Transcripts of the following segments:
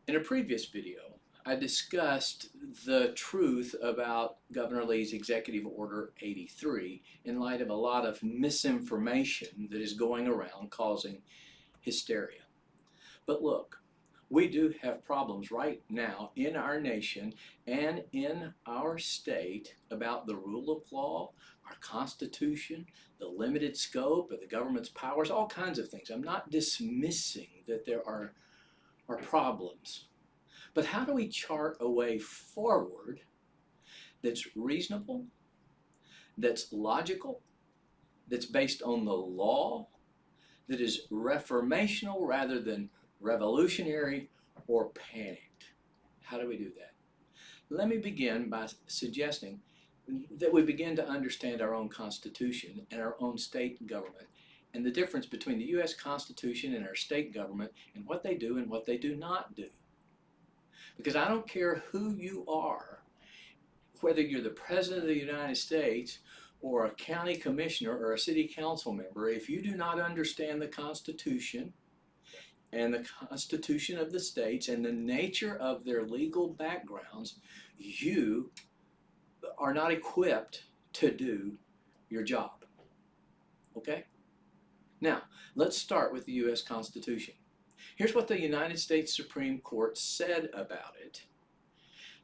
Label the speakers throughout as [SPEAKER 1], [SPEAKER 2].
[SPEAKER 1] In a previous video, I discussed the truth about Governor Lee's Executive Order 83 in light of a lot of misinformation that is going around causing hysteria. But look, we do have problems right now in our nation and in our state about the rule of law, our Constitution, the limited scope of the government's powers, all kinds of things. I'm not dismissing that there are problems. But how do we chart a way forward that's reasonable, that's logical, that's based on the law, that is reformational rather than revolutionary or panicked? How do we do that? Let me begin by suggesting that we begin to understand our own Constitution and our own state government and the difference between the U.S. Constitution and our state government and what they do and what they do not do. Because I don't care who you are, whether you're the President of the United States or a county commissioner or a city council member, if you do not understand the Constitution and the Constitution of the states and the nature of their legal backgrounds, you are not equipped to do your job. Okay? Now, let's start with the U.S. Constitution. Here's what the United States Supreme Court said about it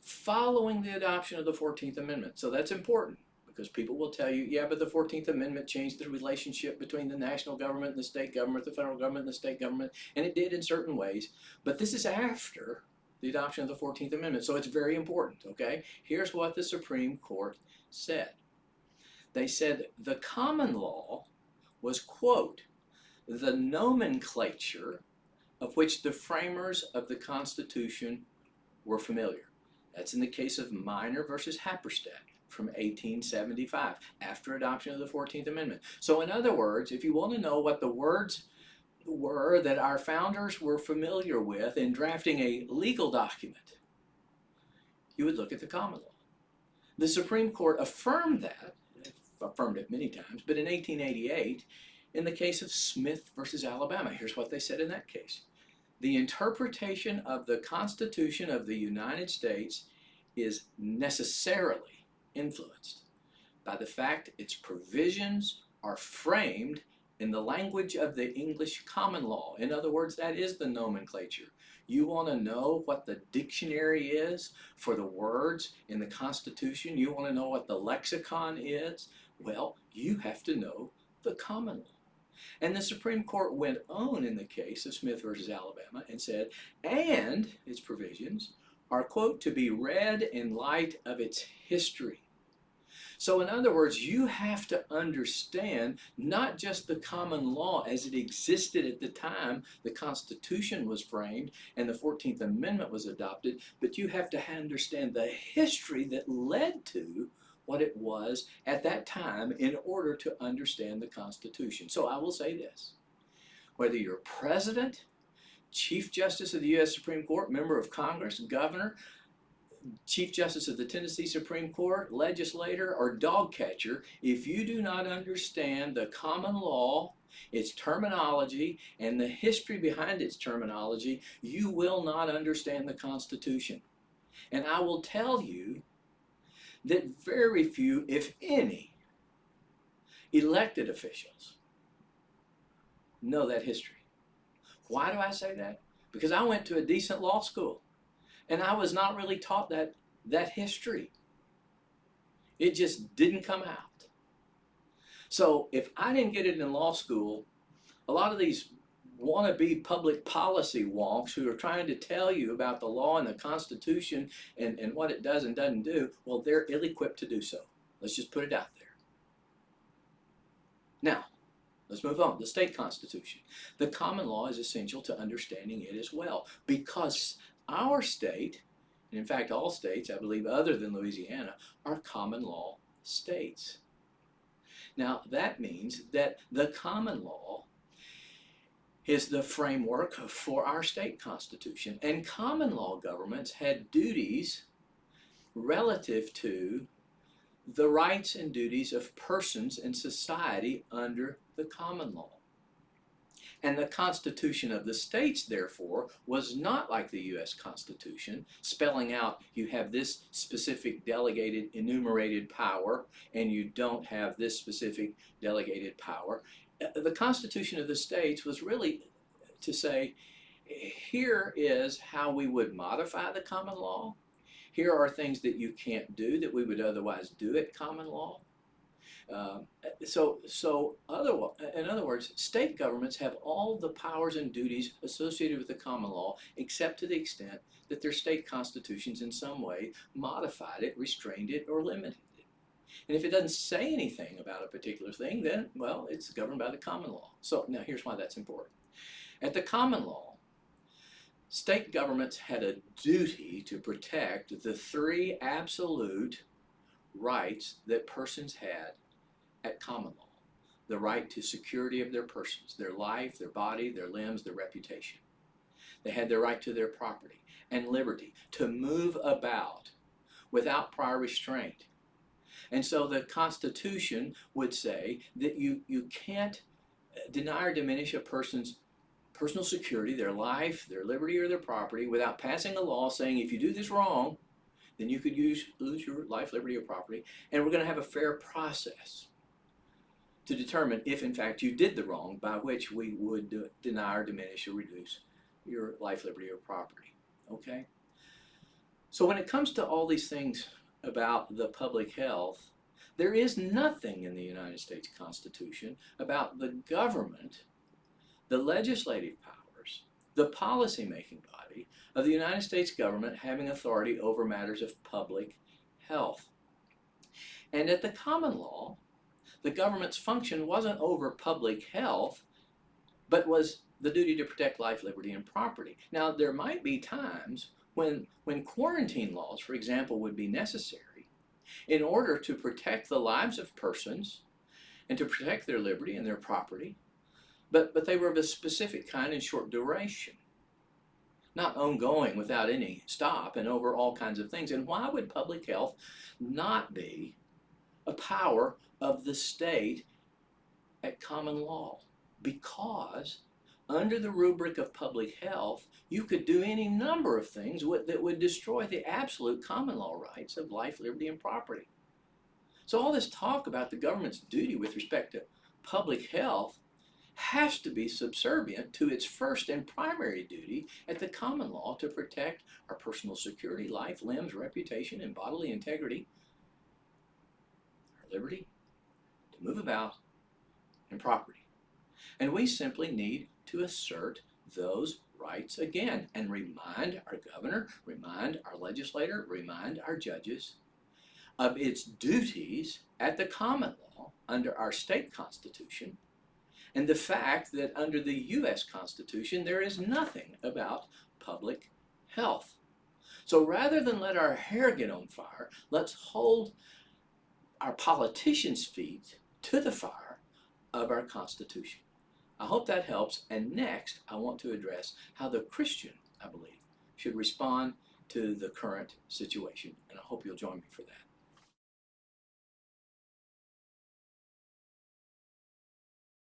[SPEAKER 1] following the adoption of the 14th Amendment. So that's important because people will tell you, yeah, but the 14th Amendment changed the relationship between the national government and the state government, the federal government and the state government, and it did in certain ways. But this is after the adoption of the 14th Amendment, so it's very important, okay? Here's what the Supreme Court said. They said the common law was, quote, the nomenclature of which the framers of the Constitution were familiar. That's in the case of Minor versus Happersett from 1875, after adoption of the 14th Amendment. So in other words, if you want to know what the words were that our founders were familiar with in drafting a legal document, you would look at the common law. The Supreme Court affirmed it many times, but in 1888, in the case of Smith versus Alabama, here's what they said in that case. The interpretation of the Constitution of the United States is necessarily influenced by the fact its provisions are framed in the language of the English common law. In other words, that is the nomenclature. You want to know what the dictionary is for the words in the Constitution? You want to know what the lexicon is? Well, you have to know the common law. And the Supreme Court went on in the case of Smith versus Alabama and said, and its provisions are, quote, to be read in light of its history. So in other words, you have to understand not just the common law as it existed at the time the Constitution was framed and the 14th Amendment was adopted, but you have to understand the history that led to what it was at that time in order to understand the Constitution. So I will say this, whether you're president, Chief Justice of the U.S. Supreme Court, member of Congress, governor, Chief Justice of the Tennessee Supreme Court, legislator, or dog catcher, if you do not understand the common law, its terminology, and the history behind its terminology, you will not understand the Constitution. And I will tell you that very few, if any, elected officials know that history. Why do I say that? Because I went to a decent law school and I was not really taught that history. It just didn't come out. So if I didn't get it in law school, a lot of these wannabe public policy wonks who are trying to tell you about the law and the Constitution and what it does and doesn't do, well, they're ill-equipped to do so. Let's just put it out there. Now, let's move on. The state constitution. The common law is essential to understanding it as well, because our state, and in fact all states, I believe other than Louisiana, are common law states. Now, that means that the common law is the framework for our state constitution, and common law governments had duties relative to the rights and duties of persons in society under the common law. And the Constitution of the states, therefore, was not like the U.S. Constitution, spelling out you have this specific delegated enumerated power and you don't have this specific delegated power. The Constitution of the states was really to say, here is how we would modify the common law. Here are things that you can't do that we would otherwise do at common law. In other words, state governments have all the powers and duties associated with the common law, except to the extent that their state constitutions in some way modified it, restrained it, or limited it. And if it doesn't say anything about a particular thing, then, well, it's governed by the common law. So now here's why that's important. At the common law, state governments had a duty to protect the three absolute rights that persons had at common law. The right to security of their persons, their life, their body, their limbs, their reputation. They had their right to their property and liberty to move about without prior restraint. And so the Constitution would say that you can't deny or diminish a person's personal security, their life, their liberty, or their property without passing a law saying if you do this wrong, then you could lose your life, liberty, or property, and we're going to have a fair process to determine if in fact you did the wrong, by which we would deny or diminish or reduce your life, liberty, or property. Okay? So when it comes to all these things about the public health, there is nothing in the United States Constitution about the government, the legislative powers, the policy-making body of the United States government having authority over matters of public health. And at the common law, the government's function wasn't over public health, but was the duty to protect life, liberty, and property. Now, there might be times when quarantine laws, for example, would be necessary in order to protect the lives of persons and to protect their liberty and their property, but they were of a specific kind and short duration, not ongoing without any stop and over all kinds of things. And why would public health not be a power of the state at common law? Because under the rubric of public health, you could do any number of things that would destroy the absolute common law rights of life, liberty, and property. So all this talk about the government's duty with respect to public health has to be subservient to its first and primary duty at the common law to protect our personal security, life, limbs, reputation, and bodily integrity, our liberty to move about, and property. And we simply need to assert those rights again and remind our governor, remind our legislator, remind our judges of its duties at the common law under our state constitution, and the fact that under the U.S. Constitution there is nothing about public health. So rather than let our hair get on fire, let's hold our politicians' feet to the fire of our Constitution. I hope that helps, and next I want to address how the Christian, I believe, should respond to the current situation, and I hope you'll join me for that.